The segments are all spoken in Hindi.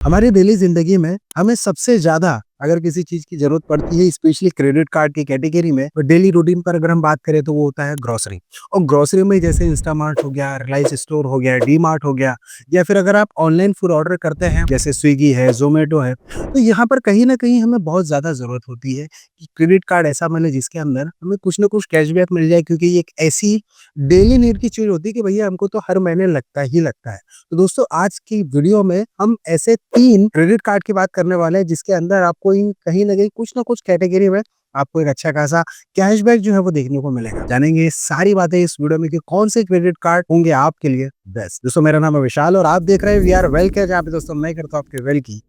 हमारी डेली जिंदगी में हमें सबसे ज्यादा अगर किसी चीज की जरूरत पड़ती है स्पेशली क्रेडिट कार्ड की कैटेगरी में तो डेली रूटीन पर अगर हम बात करें तो वो होता है ग्रोसरी। और ग्रोसरी में जैसे इंस्टामार्ट हो गया, रिलायंस स्टोर हो गया, डी मार्ट हो गया, या फिर अगर आप ऑनलाइन फूड ऑर्डर करते हैं जैसे स्विगी है, जोमेटो है, तो यहाँ पर कहीं ना कहीं हमें बहुत ज्यादा जरूरत होती है कि क्रेडिट कार्ड ऐसा मिले जिसके अंदर हमें कुछ ना कुछ कैशबैक मिल जाए, क्योंकि ये एक ऐसी डेली नीड की चीज होती है कि भैया हमको तो हर महीने लगता ही लगता है। तो दोस्तों आज की वीडियो में हम ऐसे 3 क्रेडिट कार्ड की बात करने वाले हैं जिसके अंदर आपको इन कहीं न कहीं कुछ ना कुछ कैटेगरी में आपको एक अच्छा खासा कैशबैक जो है वो देखने को मिलेगा। जानेंगे ये सारी बातें इस वीडियो में कि कौन से क्रेडिट कार्ड होंगे आपके लिए बेस्ट। दोस्तों मेरा नाम है विशाल और आप देख रहे हैं वी आर वेल केयर, जहाँ पे दोस्तों मैं करता हूँ आपके वेल की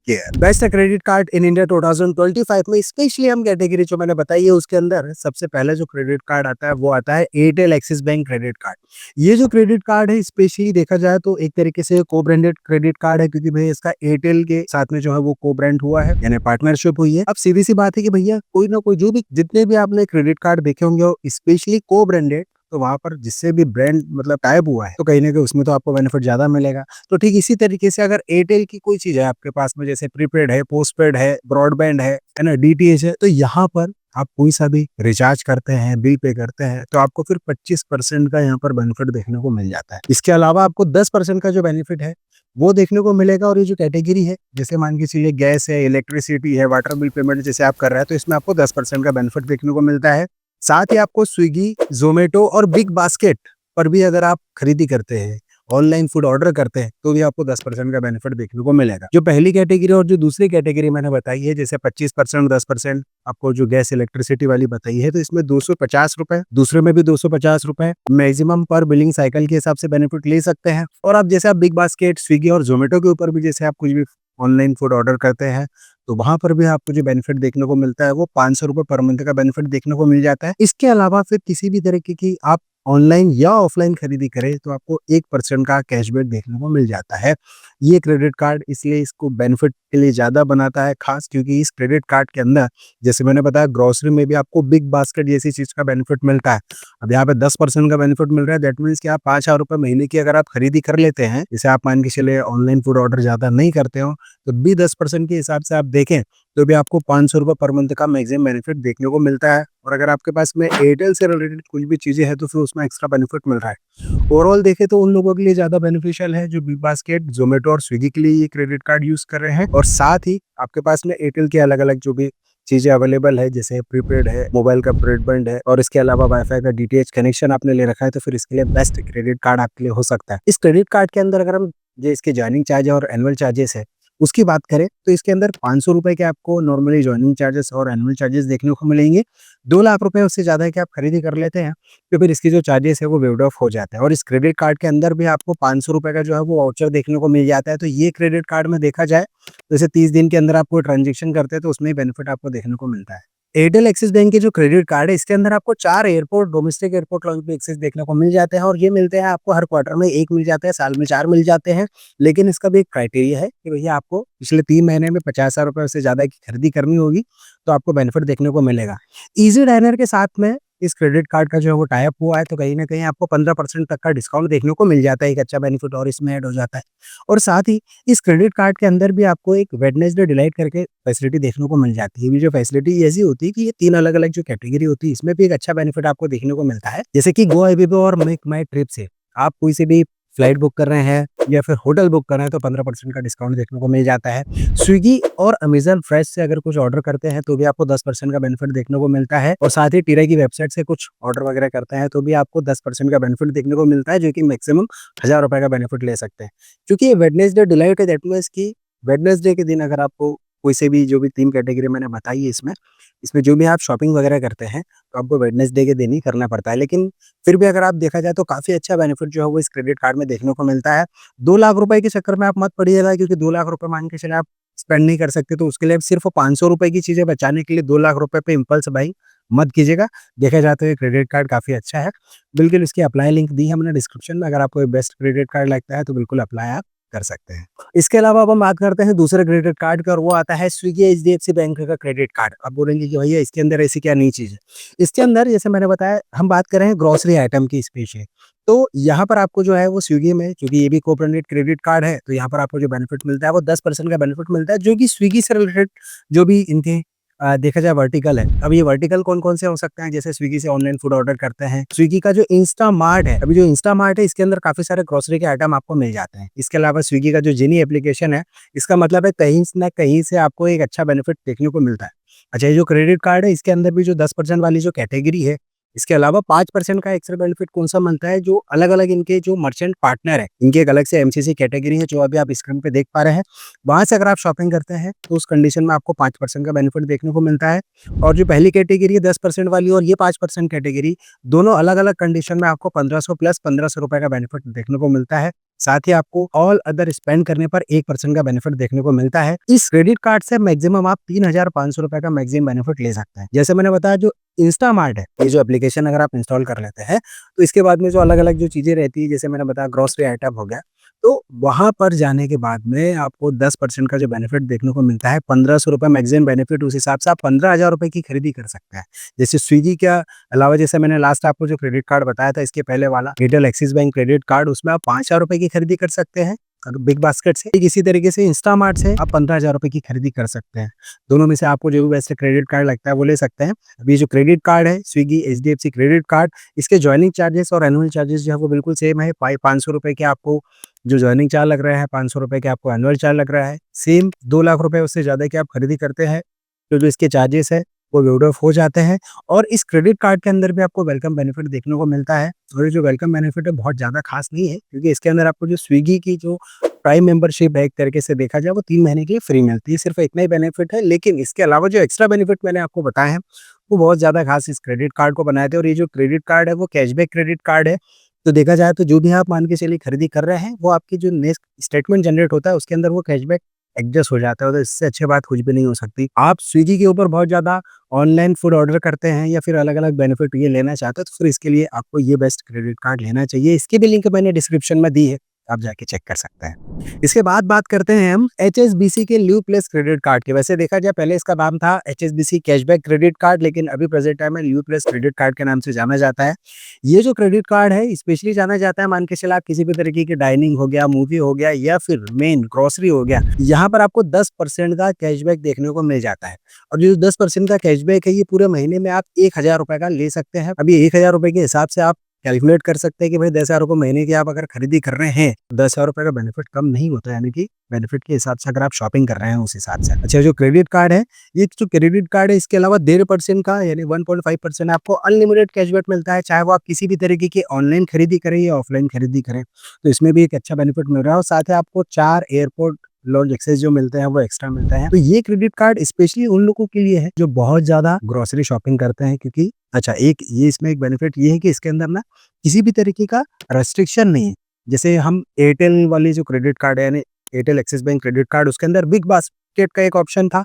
best credit card in India 2025 में स्पेशली हम कैटेगरी जो मैंने बताई है उसके अंदर सबसे पहले जो क्रेडिट कार्ड आता है वो आता है Airtel axis bank credit card. ये जो क्रेडिट कार्ड है स्पेशली देखा जाए तो एक तरीके से को ब्रांडेड क्रेडिट कार्ड है, क्योंकि भैया इसका एयरटेल के साथ में जो है वो को ब्रांड हुआ है, यानी पार्टनरशिप हुई है। अब सीधी सी बात है कि भैया कोई ना कोई जो भी जितने भी आपने क्रेडिट कार्ड देखे होंगे स्पेशली को ब्रांडेड, तो वहां पर जिससे भी ब्रांड मतलब टाइप हुआ है तो कहीं ना कहीं उसमें तो आपको बेनिफिट ज्यादा मिलेगा। तो ठीक इसी तरीके से अगर एयरटेल की कोई चीज है आपके पास में, जैसे प्रीपेड है, पोस्टपेड है, ब्रॉडबैंड है ना, डीटीएच है, तो यहाँ पर आप कोई सा भी रिचार्ज करते हैं, बिल पे करते हैं, तो आपको फिर 25% का यहाँ पर बेनिफिट देखने को मिल जाता है। इसके अलावा आपको 10% का जो बेनिफिट है वो देखने को मिलेगा। और ये जो कैटेगरी है जैसे मान के चलिए गैस है, इलेक्ट्रिसिटी है, वाटर बिल पेमेंट जैसे आप कर रहे हैं तो इसमें आपको 10% का बेनिफिट देखने को मिलता है। साथ ही आपको स्विगी, जोमेटो और बिग बास्केट पर भी अगर आप खरीदी करते हैं, ऑनलाइन फूड ऑर्डर करते हैं, तो भी आपको 10% का बेनिफिट देखने को मिलेगा। जो पहली कैटेगरी और जो दूसरी कैटेगरी मैंने बताई है जैसे 25% 10% आपको जो गैस इलेक्ट्रिसिटी वाली बताई है, तो इसमें 250 रुपए, दूसरे में भी 250 रुपए मैक्सिमम पर बिलिंग साइकिल के हिसाब से बेनिफिट ले सकते हैं। और आप जैसे आप बिग बास्केट, स्विगी और जोमेटो के ऊपर भी जैसे आप कुछ भी ऑनलाइन फूड ऑर्डर करते हैं तो वहां पर भी आपको जो बेनिफिट देखने को मिलता है वो 500 रुपए पर मंथ का बेनिफिट देखने को मिल जाता है। इसके अलावा फिर किसी भी तरीके की आप ऑनलाइन या ऑफलाइन खरीदी करें तो आपको 1% का कैशबैक देखने को मिल जाता है। ये क्रेडिट कार्ड इसलिए इसको बेनिफिट के लिए ज्यादा बनाता है खास, क्योंकि इस क्रेडिट कार्ड के अंदर जैसे मैंने बताया ग्रोसरी में भी आपको बिग बास्केट जैसी चीज का बेनिफिट मिलता है। अब यहाँ पे 10% का बेनिफिट मिल रहा है, दैट मीन्स कि आप 5,000 रुपए महीने की अगर आप खरीदी कर लेते हैं, जैसे आप मान के चलिए ऑनलाइन फूड ऑर्डर ज्यादा नहीं करते हो, तो भी 10% के हिसाब से आप देखें तो भी आपको 500 रुपए पर मंथ का मैक्सिमम बेनिफिट देखने को मिलता है। और अगर आपके पास में एयरटेल से रिलेटेड कुछ भी चीजें हैं तो फिर उसमें एक्स्ट्रा बेनिफिट मिल रहा है। ओवरऑल देखें तो उन लोगों के लिए ज्यादा बेनिफिशियल है जो बिग बास्केट, जोमेटो और स्विगी के लिए ये क्रेडिट कार्ड यूज कर रहे हैं। और साथ ही आपके पास में एयरटेल के अलग अलग जो भी चीजें अवेलेबल है जैसे प्रीपेड है, मोबाइल का ब्रॉडबैंड है, और इसके अलावा वाईफाई का डीटीएच कनेक्शन आपने ले रखा है, तो फिर इसके लिए बेस्ट क्रेडिट कार्ड आपके लिए हो सकता है। इस क्रेडिट कार्ड के अंदर अगर हम जो इसके ज्वाइनिंग चार्ज और एनुअल चार्जेस है उसकी बात करें तो इसके अंदर 500 रुपए के आपको नॉर्मली ज्वाइनिंग चार्जेस और एनुअल चार्जेस देखने को मिलेंगे। 2 लाख रुपए उससे ज्यादा की आप खरीदी कर लेते हैं तो फिर इसकी जो चार्जेस है वो वेव्ड ऑफ हो जाता है। और इस क्रेडिट कार्ड के अंदर भी आपको 500 रुपए का जो है वो वाउचर देखने को मिल जाता है। तो ये क्रेडिट कार्ड में देखा जाए जैसे 30 दिन के अंदर आप कोई ट्रांजेक्शन करते हैं तो उसमें बेनिफिट आपको देखने को मिलता है। एयरटेल एक्सिस बैंक के जो क्रेडिट कार्ड है इसके अंदर आपको 4 एयरपोर्ट, डोमेस्टिक एयरपोर्ट लॉन्च पे एक्सेस देखने को मिल जाते हैं, और ये मिलते हैं आपको हर क्वार्टर में 1 मिल जाता है, साल में 4 मिल जाते हैं। लेकिन इसका भी एक क्राइटेरिया है कि भैया आपको पिछले 3 महीने में 50,000 रुपए से ज्यादा की खरीदी करनी होगी तो आपको बेनिफिट देखने को मिलेगा। इजी डायनर के साथ में इस क्रेडिट कार्ड का जो है वो टाइप हुआ है, तो कहीं ना कहीं आपको 15% तक का डिस्काउंट देखने को मिल जाता है। एक अच्छा बेनिफिट और इसमें ऐड हो जाता है। और साथ ही इस क्रेडिट कार्ड के अंदर भी आपको एक वेडनेसडे डिलाइट करके फैसिलिटी देखने को मिल जाती है। ये जो फैसिलिटी ऐसी होती है कि ये 3 अलग अलग जो कैटेगरी होती है इसमें भी एक अच्छा बेनिफिट आपको देखने को मिलता है। जैसे कि गो अवेबो और मेक माई ट्रिप से आप कोई से भी फ्लाइट बुक कर रहे हैं या फिर होटल बुक कर रहे हैं तो 15% का डिस्काउंट देखने को मिल जाता है। स्विगी और अमेजन फ्रेश से अगर कुछ ऑर्डर करते हैं तो भी आपको 10% का बेनिफिट देखने को मिलता है। और साथ ही टीरा की वेबसाइट से कुछ ऑर्डर वगैरह करते हैं तो भी आपको 10% का बेनिफिट देखने को मिलता है, जो कि मैक्सिमम 1,000 रुपए का बेनिफिट ले सकते हैं। क्योंकि ये वेडनेसडे डिलाइट है, दैट मीन्स की वेडनेसडे के दिन अगर आपको कोई से भी जो भी 3 कैटेगरी मैंने बताई है इसमें इसमें जो भी आप शॉपिंग वगैरह करते हैं तो आपको वेडनेसडे के दिन ही करना पड़ता है। लेकिन फिर भी अगर आप देखा जाए तो काफी अच्छा बेनिफिट जो है वो इस क्रेडिट कार्ड में देखने को मिलता है। 2 लाख रुपए के चक्कर में आप मत पड़िएगा, क्योंकि 2 लाख रुपए मान के चले आप स्पेंड नहीं कर सकते, तो उसके लिए सिर्फ 500 रुपए की चीजें बचाने के लिए 2 लाख रुपए पे इम्पल्स बाइंग मत कीजिएगा। देखा जाए तो ये क्रेडिट कार्ड काफी अच्छा है। बिल्कुल इसकी अप्लाई लिंक दी है हमने डिस्क्रिप्शन में, अगर आपको बेस्ट क्रेडिट कार्ड लगता है तो बिल्कुल अप्लाई आप कर सकते हैं। इसके अलावा अब हम बात करते हैं दूसरे क्रेडिट कार्ड का, और वो आता है स्विगी एचडीएफसी बैंक का क्रेडिट कार्ड। अब बोलेंगे कि भैया इसके अंदर ऐसी क्या नई चीज है। इसके अंदर जैसे मैंने बताया हम बात कर रहे हैं ग्रोसरी आइटम की स्पेशली, तो यहाँ पर आपको जो है वो स्विगी में, क्योंकि ये भी को ब्रांडेड क्रेडिट कार्ड है, तो यहाँ पर आपको जो बेनिफिट मिलता है वो 10% का बेनिफिट मिलता है, जो कि स्विगी से रिलेटेड जो भी इनके देखा जाए वर्टिकल है। अब ये वर्टिकल कौन-कौन से हो सकते हैं, जैसे स्विगी से ऑनलाइन फूड ऑर्डर करते हैं। स्विगी का जो इंस्टामार्ट है, अभी जो इंस्टामार्ट है इसके अंदर काफ़ी सारे ग्रोसरी के आइटम आपको मिल जाते हैं। इसके अलावा स्विगी का जो जिनी एप्लीकेशन है, इसका मतलब है कहीं न कहीं से आपको एक अच्छा बेनिफिट देखने को मिलता है। अच्छा, ये जो क्रेडिट कार्ड है इसके अंदर भी जो 10% वाली जो कैटेगरी है, इसके अलावा 5% का एक्स्ट्रा बेनिफिट कौन-सा मिलता है, जो अलग-अलग इनके जो मर्चेंट पार्टनर है, इनकी एक अलग से एमसीसी कैटेगरी है जो अभी आप स्क्रीन पे देख पा रहे हैं। वहाँ से अगर आप शॉपिंग करते हैं तो उस कंडीशन में आपको 5% का बेनिफिट देखने को मिलता है। और जो पहली कैटेगरी है 10% वाली और ये 5% कैटेगरी, दोनों अलग-अलग कंडीशन में आपको 1500 प्लस ₹1500 का बेनिफिट देखने को मिलता है। साथ ही आपको ऑल अदर स्पेंड करने पर 1% का बेनिफिट देखने को मिलता है। इस क्रेडिट कार्ड से मैक्सिमम आप ₹3500 का मैक्सिमम बेनिफिट ले सकते हैं। जैसे मैंने बताया, जो इंस्टामार्ट है, ये जो एप्लीकेशन अगर आप इंस्टॉल कर लेते हैं, तो इसके बाद में जो अलग-अलग जो चीज़ें रहती है, जैसे मैंने बताया ग्रोसरी आइटम हो गया, तो वहाँ पर जाने के बाद में आपको 10% का जो बेनिफिट देखने को मिलता है, ₹1500 मैक्सिमम बेनिफिट, उस हिसाब से आप ₹15,000 की खरीदी कर सकते हैं। जैसे स्विगी के अलावा, जैसे मैंने लास्ट आपको जो क्रेडिट कार्ड बताया था इसके पहले वाला, Airtel axis bank credit card, उसमें आप ₹5,000 की खरीदी कर सकते हैं। अगर बिग बास्केट से, इसी तरीके से इंस्टामार्ट से आप ₹15,000 की खरीदी कर सकते हैं। दोनों में से आपको जो भी बेस्ट क्रेडिट कार्ड लगता है वो ले सकते हैं। अभी जो क्रेडिट कार्ड है स्विगी एचडीएफसी क्रेडिट कार्ड, इसके जॉइनिंग चार्जेस और एनुअल चार्जेस जो है वो बिल्कुल सेम है। ₹500 के आपको जो जॉइनिंग चार्ज लग रहा है, ₹500 के आपको एनुअल चार्ज लग रहा है। सेम 2 लाख रुपए उससे ज़्यादा की आप खरीदी करते हैं, तो जो इसके चार्जेस है वो वेवड ऑफ हो जाते हैं। और इस क्रेडिट कार्ड के अंदर भी आपको वेलकम बेनिफिट देखने को मिलता है। और ये जो वेलकम बेनिफिट है बहुत ज़्यादा खास नहीं है, क्योंकि इसके अंदर आपको जो स्विगी की जो प्राइम मेंबरशिप है, एक तरीके से देखा जाए वो 3 महीने की फ्री मिलती है, सिर्फ इतना ही बेनिफिट है। लेकिन इसके अलावा जो एक्स्ट्रा बेनिफिट मैंने आपको बताए हैं, वो बहुत ज़्यादा खास इस क्रेडिट कार्ड को बनाए थे। और ये जो क्रेडिट कार्ड है वो कैशबैक क्रेडिट कार्ड है। तो देखा जाए तो जो भी आप मान के चलिए खरीदी कर रहे हैं, वो आपकी जो नेक्स्ट स्टेटमेंट जनरेट होता है उसके अंदर वो कैशबैक एडजस्ट हो जाता है। तो इससे अच्छी बात कुछ भी नहीं हो सकती। आप स्विगी के ऊपर बहुत ज़्यादा ऑनलाइन फूड ऑर्डर करते हैं या फिर अलग-अलग बेनिफिट ये लेना चाहते हो, तो फिर इसके लिए आपको ये बेस्ट क्रेडिट कार्ड लेना चाहिए। इसकी भी लिंक मैंने डिस्क्रिप्शन में दी है, आप जाके चेक कर सकते हैं। इसके बाद बात करते हैं हम एचएसबीसी के ल्यू प्लस क्रेडिट कार्ड की। वैसे देखा जाए पहले इसका नाम था एचएसबीसी कैशबैक क्रेडिट कार्ड, लेकिन अभी प्रेजेंट टाइम में ल्यू प्लस क्रेडिट कार्ड के नाम से जाना जाता है। ये जो क्रेडिट कार्ड है स्पेशली जाना जाता है, मान के चला आप किसी भी तरीके की डाइनिंग हो गया, मूवी हो गया या फिर मेन ग्रोसरी हो गया, यहाँ पर आपको 10% का कैशबैक देखने को मिल जाता है। और जो 10% का कैशबैक है ये पूरे महीने में आप ₹1000 का ले सकते हैं। अभी ₹1000 के हिसाब से आप कैलकुलेट कर सकते हैं कि भाई ₹10,000 महीने की आप अगर खरीदी कर रहे हैं, तो ₹10,000 का बेनिफिट कम नहीं होता, यानी कि बेनिफिट के हिसाब से अगर आप शॉपिंग कर रहे हैं उस हिसाब से। अच्छा, जो क्रेडिट कार्ड है, ये जो क्रेडिट कार्ड है इसके अलावा 1.5% का यानी 1.5% आपको अनलिमिटेड कैशबैक मिलता है, चाहे वो आप किसी भी तरीके की ऑनलाइन खरीदी करें या ऑफलाइन खरीदी करें। तो इसमें भी एक अच्छा बेनिफिट मिल रहा है और साथ ही आपको 4 एयरपोर्ट लॉन्ज एक्सेस जो मिलते हैं वो एक्स्ट्रा मिलता है। तो ये क्रेडिट कार्ड स्पेशली उन लोगों के लिए है जो बहुत ज़्यादा ग्रोसरी शॉपिंग करते हैं, क्योंकि अच्छा, एक ये इसमें एक बेनिफिट ये है कि इसके अंदर ना किसी भी तरीके का रेस्ट्रिक्शन नहीं है। जैसे हम एयरटेल वाली जो क्रेडिट कार्ड है यानी Airtel axis bank credit card, उसके अंदर बिग बास्केट का एक ऑप्शन था,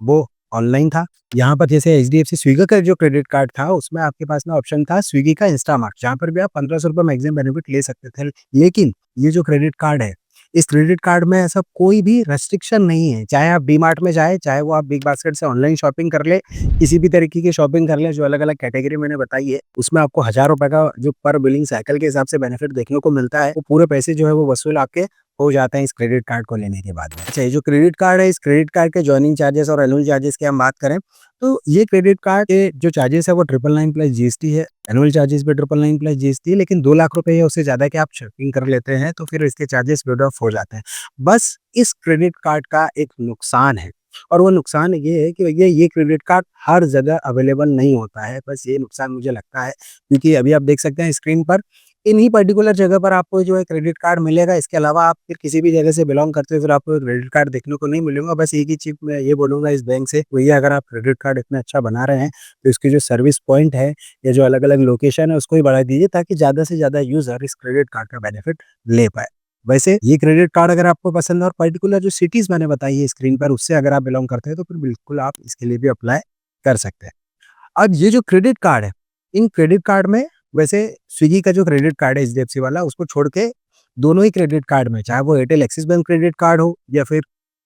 वो ऑनलाइन था। यहाँ पर जैसे एचडीएफसी स्विगी का जो क्रेडिट कार्ड था उसमें आपके पास ना ऑप्शन था स्विगी का इंस्टामार्ट, जहाँ पर भी आप ₹1500 मैक्सिमम बेनिफिट ले सकते थे। लेकिन ये जो क्रेडिट कार्ड है, इस क्रेडिट कार्ड में ऐसा कोई भी रेस्ट्रिक्शन नहीं है। चाहे आप डी-मार्ट में जाएँ, चाहे वो आप बिग बास्केट से ऑनलाइन शॉपिंग कर लें, किसी भी तरीके की शॉपिंग कर लें, जो अलग-अलग कैटेगरी मैंने बताई है, उसमें आपको ₹1000 का जो पर बिलिंग साइकिल के हिसाब से बेनिफिट देखने को मिलता है। वो पूरे पैसे जो है वो वसूल आपके हो जाते हैं इस क्रेडिट कार्ड को लेने के बाद में। अच्छा, ये जो क्रेडिट कार्ड है, इस क्रेडिट कार्ड के जॉइनिंग चार्जेस और एनुअल चार्जेस की हम बात करें, तो ये क्रेडिट कार्ड के जो चार्जेस है वो 999 प्लस जीएसटी है। एनुअल चार्जेस भी 999 प्लस जीएसटी है, लेकिन 2 लाख रुपए या उससे ज़्यादा के आप शॉपिंग कर लेते हैं तो फिर इसके चार्जेस वेड ऑफ हो जाते हैं। बस इस क्रेडिट कार्ड का एक नुकसान है, और वो नुकसान ये है कि भैया ये क्रेडिट कार्ड हर जगह अवेलेबल नहीं होता है। बस ये नुकसान मुझे लगता है, क्योंकि अभी आप देख सकते हैं स्क्रीन पर इन्हीं पर्टिकुलर जगह पर आपको जो है क्रेडिट कार्ड मिलेगा। इसके अलावा आप फिर किसी भी जगह से बिलॉन्ग करते हो फिर आपको क्रेडिट कार्ड देखने को नहीं मिलेगा। बस एक ही चीज़ मैं ये बोलूँगा इस बैंक से, भैया अगर आप क्रेडिट कार्ड इतना अच्छा बना रहे हैं तो इसकी जो सर्विस पॉइंट है या जो अलग-अलग लोकेशन है उसको ही बढ़ा दीजिए, ताकि ज़्यादा से ज़्यादा यूज़र इस क्रेडिट कार्ड का बेनिफिट ले पाए। वैसे ये क्रेडिट कार्ड अगर आपको पसंद है और पर्टिकुलर जो सिटीज़ मैंने बताई है स्क्रीन पर उससे अगर आप बिलॉन्ग करते हैं तो फिर बिल्कुल आप इसके लिए भी अप्लाई कर सकते हैं। अब ये जो क्रेडिट कार्ड है, इन क्रेडिट कार्ड में वैसे स्विगी का जो क्रेडिट कार्ड है एचडीएफसी वाला, उसको छोड़ के दोनों ही क्रेडिट कार्ड में, चाहे वो Airtel axis bank credit card हो या फिर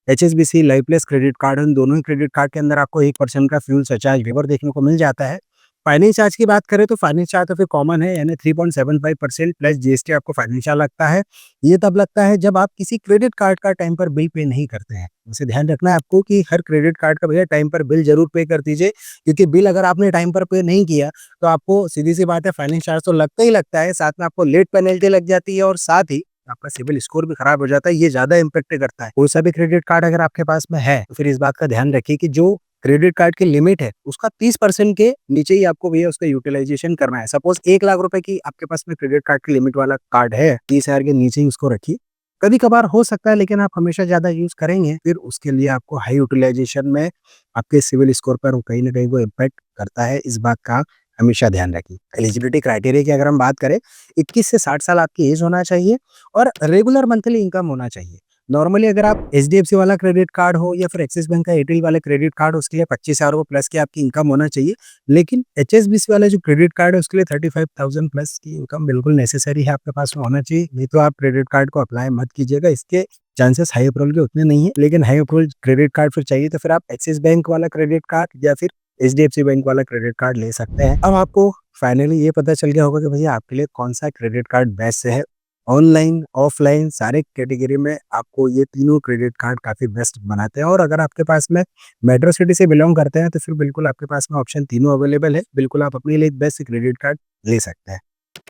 HSBC live plus credit card हो, इन दोनों ही क्रेडिट कार्ड के अंदर आपको 1% का फ्यूल सरचार्ज वेवर देखने को मिल जाता है। फाइनेंस चार्ज की बात करें तो फाइनेंस चार्ज तो फिर कॉमन है, यानी 3.75% प्लस जीएसटी आपको फाइनेंस चार्ज लगता है। ये तब लगता है जब आप किसी क्रेडिट कार्ड का टाइम पर बिल पे नहीं करते हैं। उसे ध्यान रखना है आपको कि हर क्रेडिट कार्ड का भैया टाइम पर बिल जरूर पे कर दीजिए, क्योंकि बिल अगर आपने टाइम पर पे नहीं किया तो आपको सीधी सी बात है फाइनेंस चार्ज तो लगता ही लगता है, साथ में आपको लेट पेनल्टी लग जाती है और साथ ही आपका सिविल स्कोर भी खराब हो जाता है। ये ज्यादा इम्पेक्ट करता है। कोई सा भी क्रेडिट कार्ड अगर आपके पास में है तो फिर इस बात का ध्यान रखिए कि जो क्रेडिट कार्ड की लिमिट है उसका 30% के नीचे ही आपको भैया उसका यूटिलाइजेशन करना है। सपोज 1 लाख रुपए की आपके पास में क्रेडिट कार्ड की लिमिट वाला कार्ड है, 30,000 के नीचे ही उसको रखिए। कभी कभार हो सकता है लेकिन आप हमेशा ज्यादा यूज करेंगे फिर उसके लिए आपको हाई यूटिलाइजेशन में आपके सिविल स्कोर पर कहीं ना कहीं वो इम्पैक्ट करता है। इस बात का हमेशा ध्यान रखिए। एलिजिबिलिटी क्राइटेरिया की अगर हम बात करें, 21 से 60 साल आपकी एज होना चाहिए और रेगुलर मंथली इनकम होना चाहिए। नॉर्मली अगर आप एचडीएफसी वाला क्रेडिट कार्ड हो या फिर एक्सिस बैंक का एयरटेल वाले क्रेडिट कार्ड, उसके लिए 25,000 प्लस की आपकी इनकम होना चाहिए। लेकिन एचएसबीसी वाला जो क्रेडिट कार्ड है उसके लिए 35,000 प्लस की इनकम बिल्कुल नेसेसरी है आपके पास में होना चाहिए। नहीं तो आप क्रेडिट कार्ड को अप्लाई मत कीजिएगा, इसके चांसेस हाई अप्रूवल के उतने नहीं है। लेकिन हाई अप्रूवल क्रेडिट कार्ड फिर चाहिए तो फिर आप एक्सिस बैंक वाला क्रेडिट कार्ड या फिर एचडीएफसी बैंक वाला क्रेडिट कार्ड ले सकते हैं। अब आपको फाइनली ये पता चल गया होगा कि भैया आपके लिए कौन सा क्रेडिट कार्ड बेस्ट है। ऑनलाइन, ऑफलाइन सारे कैटेगरी में आपको ये तीनों क्रेडिट कार्ड काफ़ी बेस्ट बनाते हैं। और अगर आपके पास में मेट्रो सिटी से बिलोंग करते हैं तो फिर बिल्कुल आपके पास में ऑप्शन तीनों अवेलेबल है। बिल्कुल आप अपने लिए बेस्ट क्रेडिट कार्ड ले सकते हैं।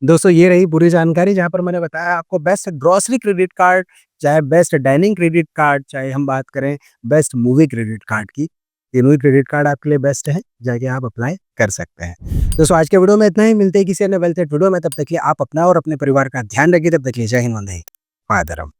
दोस्तों ये रही पूरी जानकारी, जहाँ पर मैंने बताया आपको बेस्ट ग्रोसरी क्रेडिट कार्ड, चाहे बेस्ट डाइनिंग क्रेडिट कार्ड, चाहे हम बात करें बेस्ट मूवी क्रेडिट कार्ड की। तीनों ही क्रेडिट कार्ड आपके लिए बेस्ट है, जाके आप अप्लाई कर सकते हैं। दोस्तों आज के वीडियो में इतना ही, मिलते हैं किसी अन्य वेल सेट वीडियो में। तब तक के लिए आप अपना और अपने परिवार का ध्यान रखिए। तब तक के लिए जय हिंद, वंदे मातरम।